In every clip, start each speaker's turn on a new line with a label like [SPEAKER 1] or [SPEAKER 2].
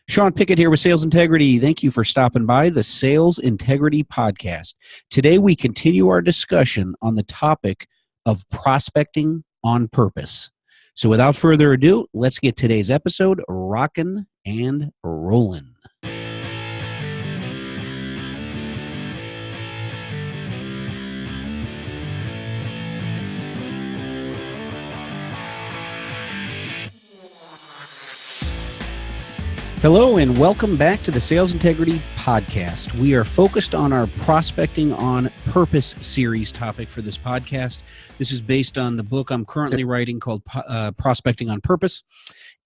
[SPEAKER 1] Sean Pickett here with Sales Integrity. Thank you for stopping by the Sales Integrity Podcast. Today we continue our discussion on the topic of prospecting on purpose. So without further ado, let's get today's episode rocking and rolling. Hello and welcome back to the Sales Integrity Podcast. We are focused on our Prospecting on Purpose series topic for this podcast. This is based on the book I'm currently writing called Prospecting on Purpose.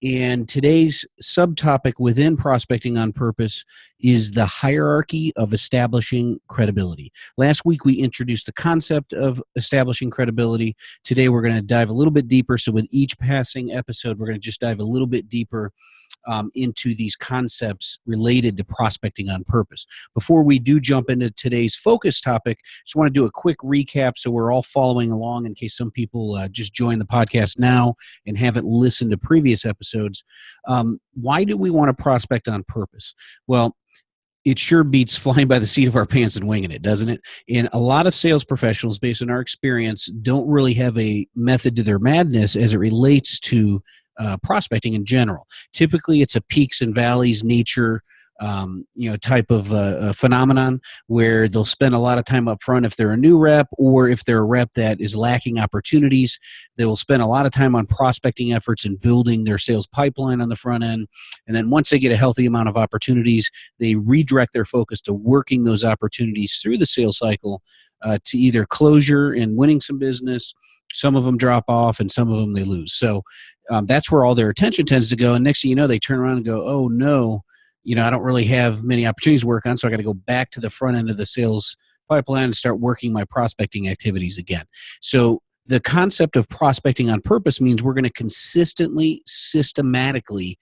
[SPEAKER 1] And today's subtopic within Prospecting on Purpose is the hierarchy of establishing credibility. Last week, we introduced the concept of establishing credibility. Today, we're going to dive a little bit deeper. So with each passing episode, we're going to just dive a little bit deeper into these concepts related to prospecting on purpose. Before we do jump into today's focus topic, just want to do a quick recap so we're all following along in case some people just joined the podcast now and haven't listened to previous episodes. Why do we want to prospect on purpose? Well, it sure beats flying by the seat of our pants and winging it, doesn't it? And a lot of sales professionals, based on our experience, don't really have a method to their madness as it relates to prospecting in general. Typically, it's a peaks and valleys nature, type of phenomenon where they'll spend a lot of time up front if they're a new rep, or if they're a rep that is lacking opportunities, they will spend a lot of time on prospecting efforts and building their sales pipeline on the front end. And then once they get a healthy amount of opportunities, they redirect their focus to working those opportunities through the sales cycle to either closure and winning some business. Some of them drop off and some of them they lose. So that's where all their attention tends to go. And next thing you know, they turn around and go, oh no, I don't really have many opportunities to work on, so I got to go back to the front end of the sales pipeline and start working my prospecting activities again. So the concept of prospecting on purpose means we're going to consistently, systematically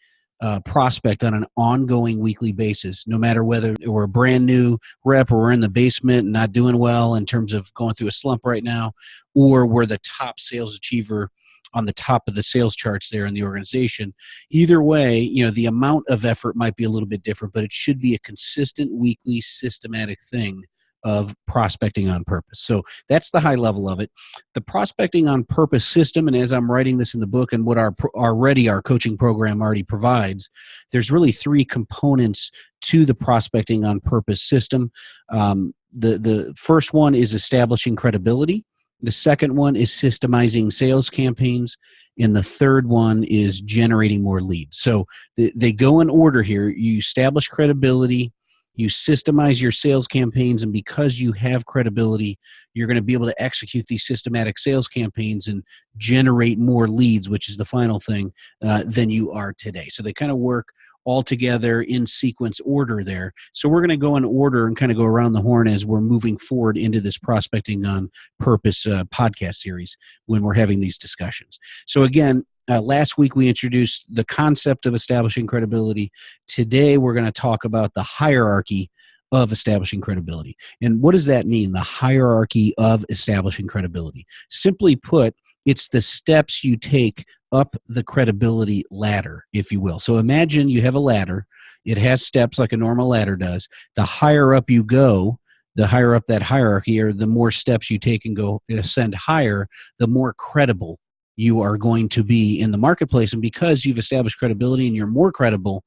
[SPEAKER 1] prospect on an ongoing weekly basis, no matter whether we're a brand new rep or we're in the basement and not doing well in terms of going through a slump right now, or we're the top sales achiever on the top of the sales charts there in the organization. Either way, the amount of effort might be a little bit different, but it should be a consistent, weekly, systematic thing of prospecting on purpose. So that's the high level of it. The prospecting on purpose system, and as I'm writing this in the book and what our coaching program already provides, there's really three components to the prospecting on purpose system. The first one is establishing credibility. The second one is systemizing sales campaigns. And the third one is generating more leads. So they go in order here. You establish credibility, you systemize your sales campaigns, and because you have credibility, you're going to be able to execute these systematic sales campaigns and generate more leads, which is the final thing, than you are today. So they kind of work all together in sequence order there. So we're going to go in order and kind of go around the horn as we're moving forward into this Prospecting on Purpose podcast series when we're having these discussions. So again, last week we introduced the concept of establishing credibility. Today we're going to talk about the hierarchy of establishing credibility. And what does that mean, the hierarchy of establishing credibility? Simply put, it's the steps you take up the credibility ladder, if you will. So imagine you have a ladder. It has steps like a normal ladder does. The higher up you go, the higher up that hierarchy, or the more steps you take and go ascend higher, the more credible you are going to be in the marketplace. And because you've established credibility and you're more credible,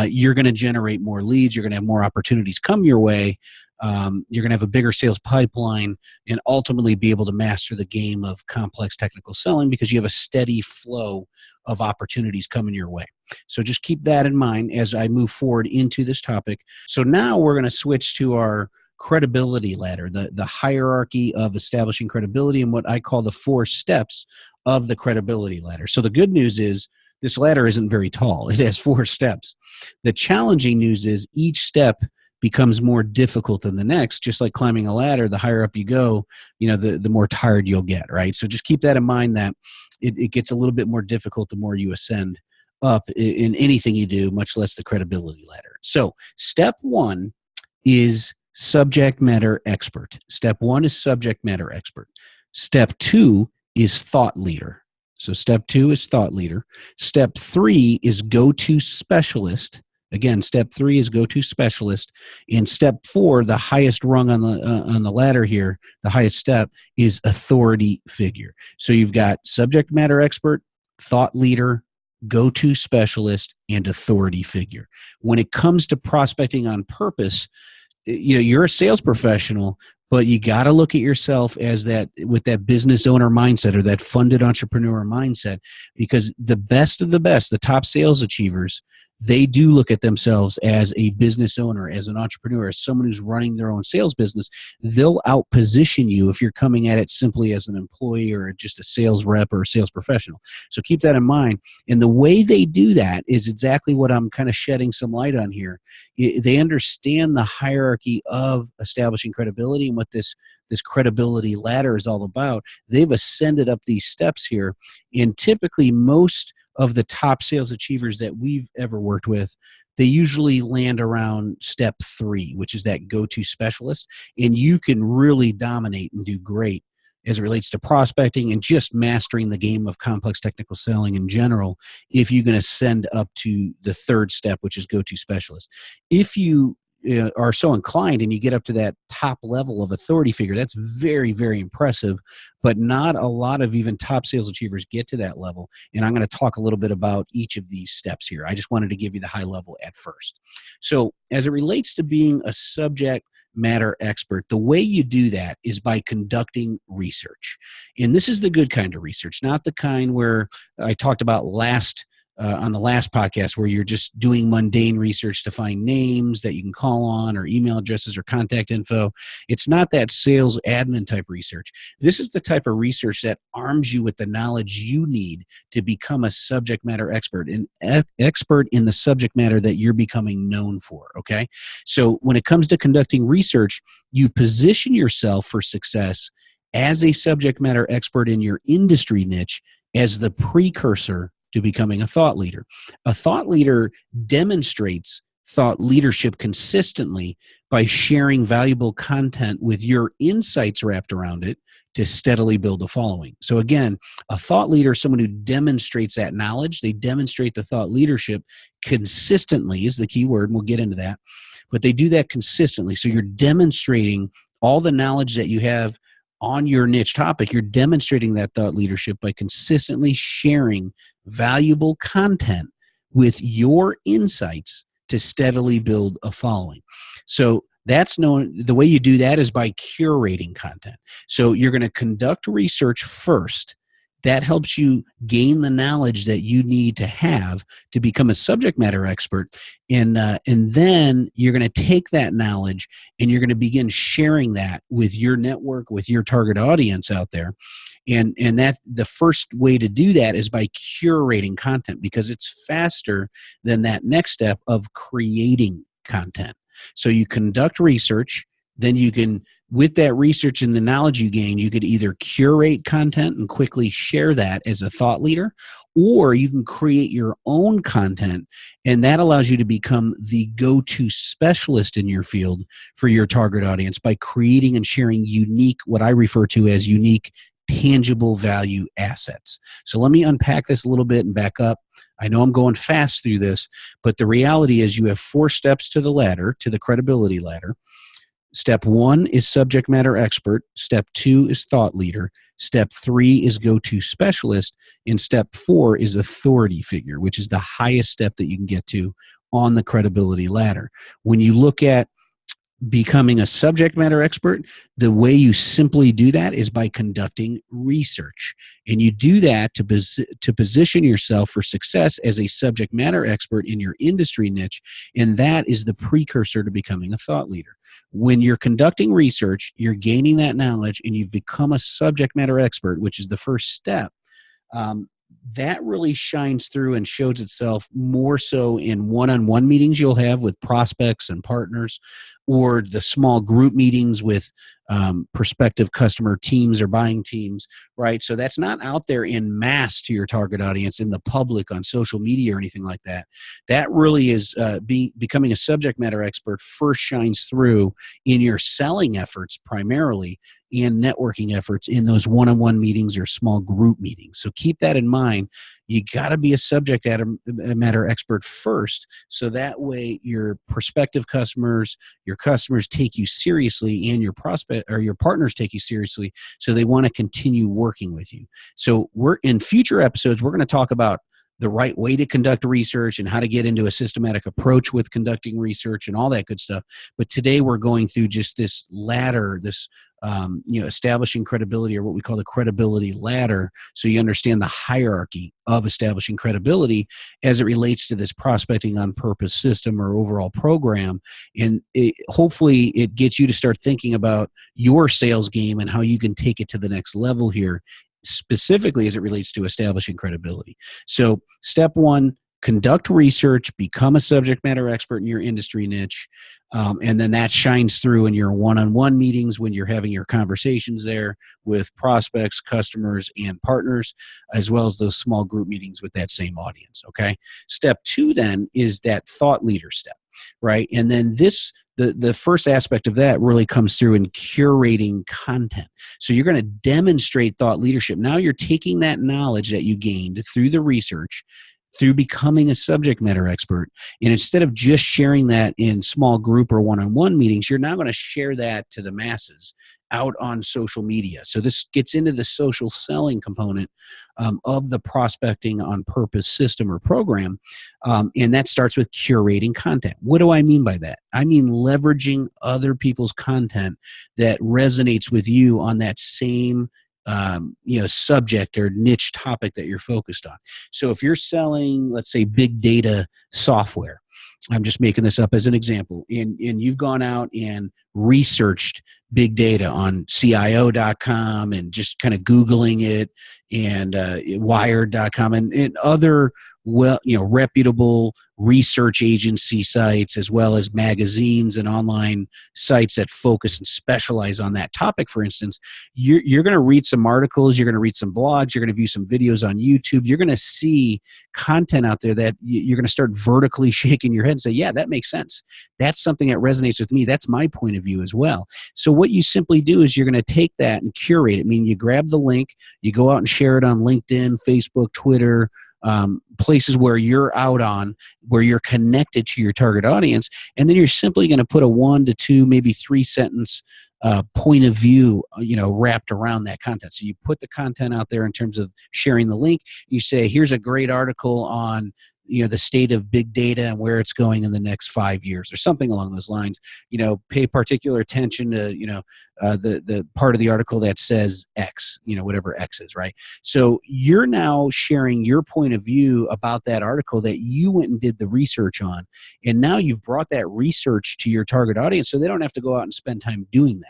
[SPEAKER 1] you're going to generate more leads. You're going to have more opportunities come your way. You're going to have a bigger sales pipeline and ultimately be able to master the game of complex technical selling because you have a steady flow of opportunities coming your way. So just keep that in mind as I move forward into this topic. So now we're going to switch to our credibility ladder, the hierarchy of establishing credibility, and what I call the 4 steps of the credibility ladder. So the good news is this ladder isn't very tall. It has 4 steps. The challenging news is each step becomes more difficult than the next. Just like climbing a ladder, the higher up you go, the more tired you'll get, right? So just keep that in mind, that it gets a little bit more difficult the more you ascend up in anything you do, much less the credibility ladder. So step 1 is subject matter expert. Step 1 is subject matter expert. Step 2 is thought leader. So step 2 is thought leader. Step 3 is go-to specialist. Again, step 3 is go-to specialist. And step 4, the highest rung on the ladder here, the highest step, is authority figure. So you've got subject matter expert, thought leader, go-to specialist, and authority figure. When it comes to prospecting on purpose, you're a sales professional, but you got to look at yourself as that, with that business owner mindset or that funded entrepreneur mindset, because the best of the best, the top sales achievers, they do look at themselves as a business owner, as an entrepreneur, as someone who's running their own sales business. They'll outposition you if you're coming at it simply as an employee or just a sales rep or a sales professional. So keep that in mind. And the way they do that is exactly what I'm kind of shedding some light on here. They understand the hierarchy of establishing credibility and what this credibility ladder is all about. They've ascended up these steps here, and typically most of the top sales achievers that we've ever worked with, they usually land around step 3, which is that go-to specialist. And you can really dominate and do great as it relates to prospecting and just mastering the game of complex technical selling in general if you can ascend up to the 3rd step, which is go-to specialist. If you are so inclined and you get up to that top level of authority figure, that's very, very impressive, but not a lot of even top sales achievers get to that level. And I'm going to talk a little bit about each of these steps here. I just wanted to give you the high level at first. So as it relates to being a subject matter expert, the way you do that is by conducting research. And this is the good kind of research, not the kind where I talked about on the last podcast, where you're just doing mundane research to find names that you can call on or email addresses or contact info. It's not that sales admin type research. This is the type of research that arms you with the knowledge you need to become a subject matter expert, an expert in the subject matter that you're becoming known for, okay? So when it comes to conducting research, you position yourself for success as a subject matter expert in your industry niche as the precursor to becoming a thought leader. A thought leader demonstrates thought leadership consistently by sharing valuable content with your insights wrapped around it to steadily build a following. So again, a thought leader is someone who demonstrates that knowledge. They demonstrate the thought leadership consistently is the key word, and we'll get into that. But they do that consistently. So you're demonstrating all the knowledge that you have on your niche topic. You're demonstrating that thought leadership by consistently sharing valuable content with your insights to steadily build a following. So that's known, the way you do that is by curating content. So you're going to conduct research first. That helps you gain the knowledge that you need to have to become a subject matter expert. And then you're going to take that knowledge and you're going to begin sharing that with your network, with your target audience out there. And that the first way to do that is by curating content, because it's faster than that next step of creating content. So you conduct research, then you can, with that research and the knowledge you gain, you could either curate content and quickly share that as a thought leader, or you can create your own content, and that allows you to become the go-to specialist in your field for your target audience by creating and sharing unique, what I refer to as unique, tangible value assets. So let me unpack this a little bit and back up. I know I'm going fast through this, but the reality is you have 4 steps to the ladder, to the credibility ladder. Step 1 is subject matter expert. Step 2 is thought leader. Step 3 is go-to specialist. And step 4 is authority figure, which is the highest step that you can get to on the credibility ladder. When you look at becoming a subject matter expert, the way you simply do that is by conducting research. And you do that to position yourself for success as a subject matter expert in your industry niche, and that is the precursor to becoming a thought leader. When you're conducting research, you're gaining that knowledge, and you've become a subject matter expert, which is the first step. That really shines through and shows itself more so in one-on-one meetings you'll have with prospects and partners, or the small group meetings with prospective customer teams or buying teams, right? So that's not out there in mass to your target audience in the public on social media or anything like that. That really is becoming a subject matter expert first shines through in your selling efforts primarily and networking efforts in those one-on-one meetings or small group meetings. So keep that in mind. You got to be a subject matter expert first, so that way your prospective customers, your customers take you seriously, and your prospect or your partners take you seriously, so they want to continue working with you. So we're in future episodes, we're going to talk about the right way to conduct research and how to get into a systematic approach with conducting research and all that good stuff. But today we're going through just this ladder, this establishing credibility, or what we call the credibility ladder, so you understand the hierarchy of establishing credibility as it relates to this prospecting on purpose system or overall program. And hopefully it gets you to start thinking about your sales game and how you can take it to the next level here, specifically as it relates to establishing credibility. So step one, conduct research, become a subject matter expert in your industry niche. And then that shines through in your one-on-one meetings when you're having your conversations there with prospects, customers, and partners, as well as those small group meetings with that same audience. Okay. Step two then is that thought leader step, right? And then the first aspect of that really comes through in curating content. So you're going to demonstrate thought leadership. Now you're taking that knowledge that you gained through the research, through becoming a subject matter expert, and instead of just sharing that in small group or one-on-one meetings, you're now going to share that to the masses out on social media. So this gets into the social selling component of the prospecting on purpose system or program, and that starts with curating content. What do I mean by that? I mean leveraging other people's content that resonates with you on that same subject or niche topic that you're focused on. So if you're selling, let's say, big data software, I'm just making this up as an example, and you've gone out and researched big data on CIO.com and just kind of Googling it, and Wired.com and other reputable research agency sites, as well as magazines and online sites that focus and specialize on that topic. For instance, you're going to read some articles, you're going to read some blogs, you're going to view some videos on YouTube, you're going to see content out there that you're going to start vertically shaking your head and say, yeah, that makes sense. That's something that resonates with me. That's my point of view as well. So what you simply do is you're going to take that and curate it. I mean, you grab the link, you go out and share it on LinkedIn, Facebook, Twitter, places where you're out on, where you're connected to your target audience, and then you're simply going to put a 1 to 2, maybe 3 sentence point of view, wrapped around that content. So you put the content out there in terms of sharing the link. You say, here's a great article on the state of big data and where it's going in the next 5 years, or something along those lines. Pay particular attention to the part of the article that says X, whatever X is, right? So you're now sharing your point of view about that article that you went and did the research on, and now you've brought that research to your target audience, so they don't have to go out and spend time doing that.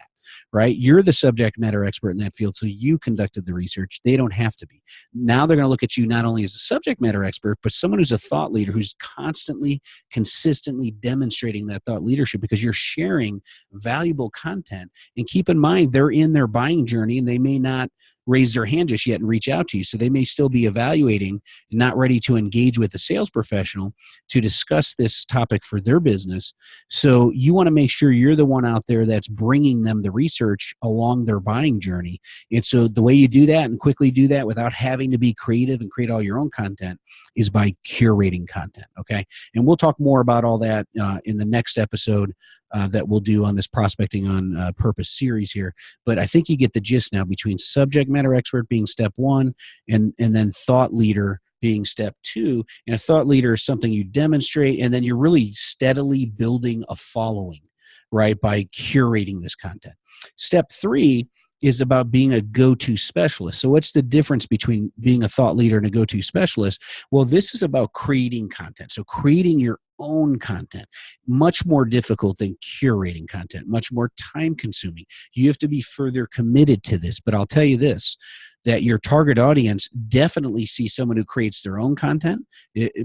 [SPEAKER 1] Right? You're the subject matter expert in that field, so you conducted the research. They don't have to be. Now they're going to look at you not only as a subject matter expert, but someone who's a thought leader, who's constantly, consistently demonstrating that thought leadership, because you're sharing valuable content. And keep in mind, they're in their buying journey, and they may not raise their hand just yet and reach out to you. So they may still be evaluating and not ready to engage with a sales professional to discuss this topic for their business. So you want to make sure you're the one out there that's bringing them the research along their buying journey. And so the way you do that and quickly do that without having to be creative and create all your own content is by curating content. Okay. And we'll talk more about all that in the next episode that we'll do on this prospecting on purpose series here. But I think you get the gist now, between subject matter expert being step one and then thought leader being step two. And a thought leader is something you demonstrate, and then you're really steadily building a following, right, by curating this content. Step three is about being a go-to specialist. So what's the difference between being a thought leader and a go-to specialist? Well, this is about creating content. So creating your own content, much more difficult than curating content, much more time consuming. You have to be further committed to this. But I'll tell you this, that your target audience definitely sees someone who creates their own content,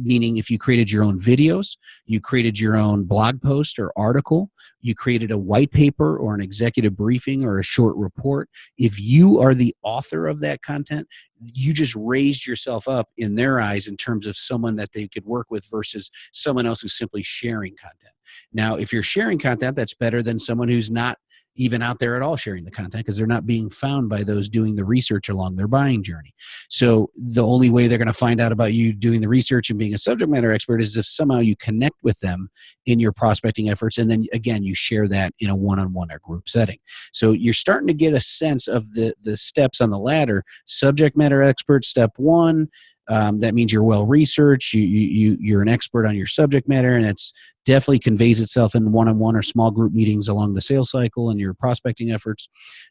[SPEAKER 1] meaning if you created your own videos, you created your own blog post or article, you created a white paper or an executive briefing or a short report. If you are the author of that content, you just raised yourself up in their eyes in terms of someone that they could work with versus someone else who's simply sharing content. Now, if you're sharing content, that's better than someone who's not even out there at all sharing the content, because they're not being found by those doing the research along their buying journey. So the only way they're going to find out about you doing the research and being a subject matter expert is if somehow you connect with them in your prospecting efforts, and then again you share that in a one-on-one or group setting. So you're starting to get a sense of the steps on the ladder. Subject matter expert, step one. That means you're well researched. You're an expert on your subject matter, and it's definitely conveys itself in one-on-one or small group meetings along the sales cycle and your prospecting efforts.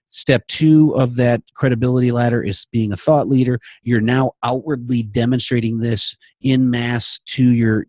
[SPEAKER 1] Step two of that credibility ladder is being a thought leader. You're now outwardly demonstrating this in mass to your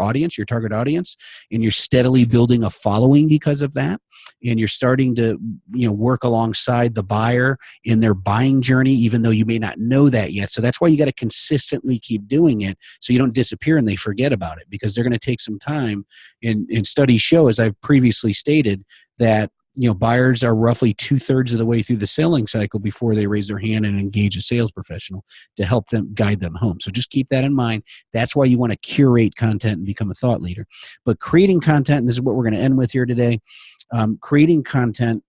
[SPEAKER 1] audience, your target audience, and you're steadily building a following because of that. And you're starting to, work alongside the buyer in their buying journey, even though you may not know that yet. So that's why you got to consistently keep doing it, so you don't disappear and they forget about it, because they're going to take some time. And studies show, as I've previously stated, that buyers are roughly 2/3 of the way through the selling cycle before they raise their hand and engage a sales professional to help them guide them home. So just keep that in mind. That's why you want to curate content and become a thought leader. But creating content, and this is what we're going to end with here today, creating content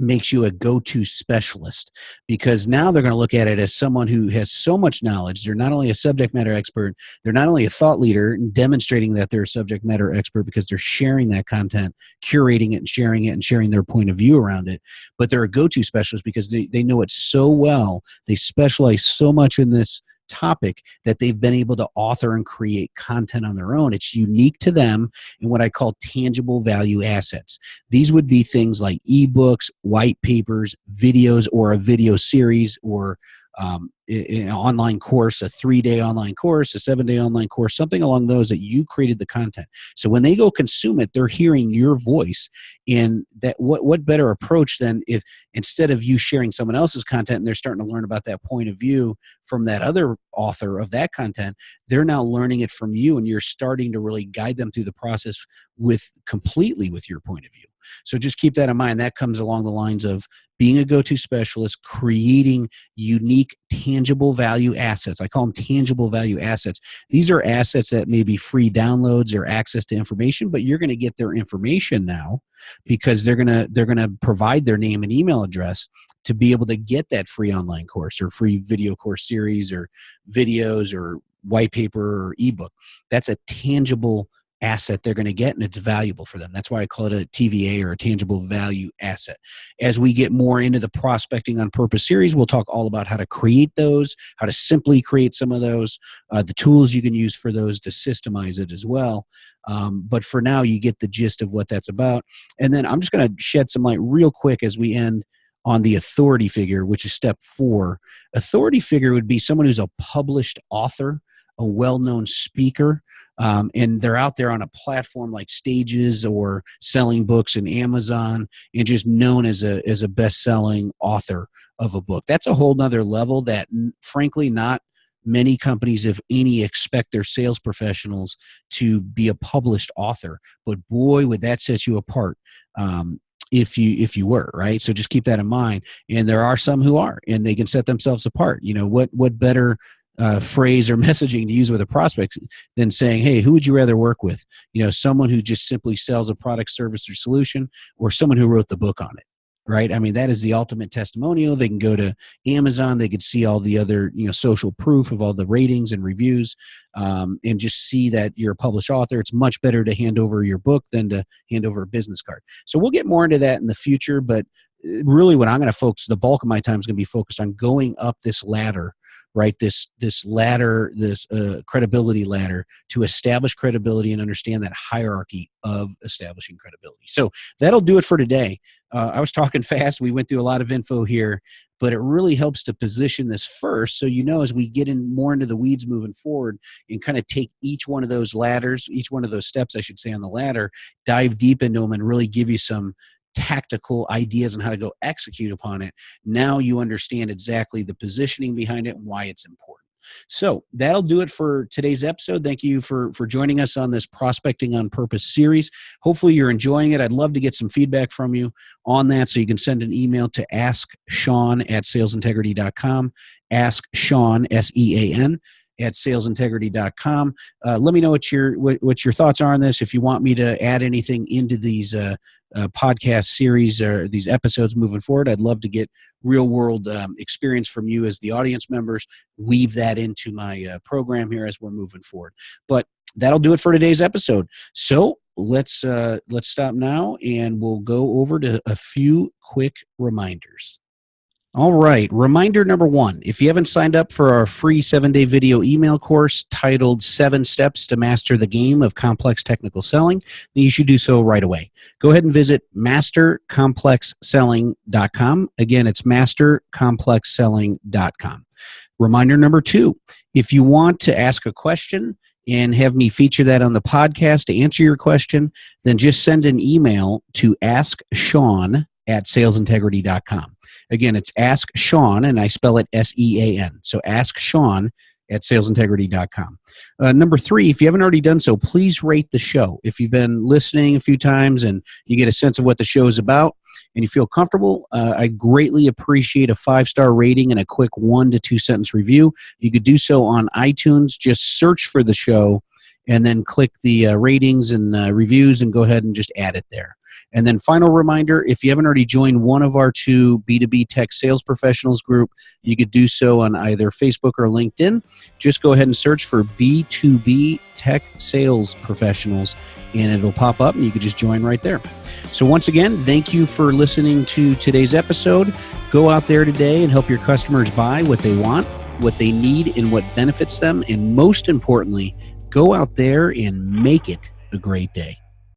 [SPEAKER 1] makes you a go-to specialist, because now they're going to look at it as someone who has so much knowledge. They're not only a subject matter expert, they're not only a thought leader and demonstrating that they're a subject matter expert because they're sharing that content, curating it and sharing their point of view around it, but they're a go-to specialist because they know it so well. They specialize so much in this topic that they've been able to author and create content on their own. It's unique to them, and what I call tangible value assets. These would be things like ebooks, white papers, videos, or a video series, or an online course, a 3-day online course, a 7-day online course, something along those that you created the content. So when they go consume it, they're hearing your voice. And that what better approach than if instead of you sharing someone else's content and they're starting to learn about that point of view from that other author of that content, they're now learning it from you, and you're starting to really guide them through the process completely with your point of view. So just keep that in mind. That comes along the lines of being a go-to specialist, creating unique, tangible value assets. I call them tangible value assets. These are assets that may be free downloads or access to information, but you're going to get their information now because they're going to provide their name and email address to be able to get that free online course or free video course series or videos or white paper or ebook. That's a tangible asset they're going to get, and it's valuable for them. That's why I call it a TVA, or a tangible value asset. As we get more into the Prospecting on Purpose series, we'll talk all about how to create those, how to simply create some of those, the tools you can use for those to systemize it as well. But for now, you get the gist of what that's about. And then I'm just going to shed some light real quick as we end on the authority figure, which is step 4. Authority figure would be someone who's a published author, a well-known speaker, and they're out there on a platform like Stages or selling books in Amazon, and just known as a best-selling author of a book. That's a whole nother level that, frankly, not many companies, if any, expect their sales professionals to be a published author. But boy, would that set you apart. If you were, right? So just keep that in mind. And there are some who are, and they can set themselves apart. What better phrase or messaging to use with a prospect than saying, hey, who would you rather work with? Someone who just simply sells a product, service, or solution, or someone who wrote the book on it, right? I mean, that is the ultimate testimonial. They can go to Amazon, they could see all the other, social proof of all the ratings and reviews, and just see that you're a published author. It's much better to hand over your book than to hand over a business card. So we'll get more into that in the future, but really what I'm going to focus, the bulk of my time is going to be focused on going up this ladder, right? This ladder, this credibility ladder, to establish credibility and understand that hierarchy of establishing credibility. So that'll do it for today. I was talking fast. We went through a lot of info here, but it really helps to position this first. So, as we get more into the weeds moving forward and kind of take each one of those ladders, each one of those steps, I should say, on the ladder, dive deep into them and really give you some tactical ideas on how to go execute upon it. Now you understand exactly the positioning behind it and why it's important. So that'll do it for today's episode. Thank you for joining us on this Prospecting on Purpose series. Hopefully you're enjoying it. I'd love to get some feedback from you on that. So you can send an email to asksean@salesintegrity.com, ask Sean, SEAN, salesintegrity.com. Let me know what your thoughts are on this. If you want me to add anything into these podcast series or these episodes moving forward, I'd love to get real world experience from you as the audience members, weave that into my program here as we're moving forward. But that'll do it for today's episode. So let's stop now and we'll go over to a few quick reminders. All right. Reminder number 1, if you haven't signed up for our free 7-day video email course titled 7 Steps to Master the Game of Complex Technical Selling, then you should do so right away. Go ahead and visit mastercomplexselling.com. Again, it's mastercomplexselling.com. Reminder number 2, if you want to ask a question and have me feature that on the podcast to answer your question, then just send an email to asksean@salesintegrity.com. Again, it's Ask Sean, and I spell it SEAN. So Ask Sean at salesintegrity.com. Number 3, if you haven't already done so, please rate the show. If you've been listening a few times and you get a sense of what the show is about and you feel comfortable, I greatly appreciate a 5-star rating and a quick 1 to 2 sentence review. You could do so on iTunes. Just search for the show and then click the ratings and reviews and go ahead and just add it there. And then final reminder, if you haven't already joined one of our 2 B2B Tech Sales Professionals group, you could do so on either Facebook or LinkedIn. Just go ahead and search for B2B Tech Sales Professionals, and it'll pop up, and you can just join right there. So once again, thank you for listening to today's episode. Go out there today and help your customers buy what they want, what they need, and what benefits them. And most importantly, go out there and make it a great day.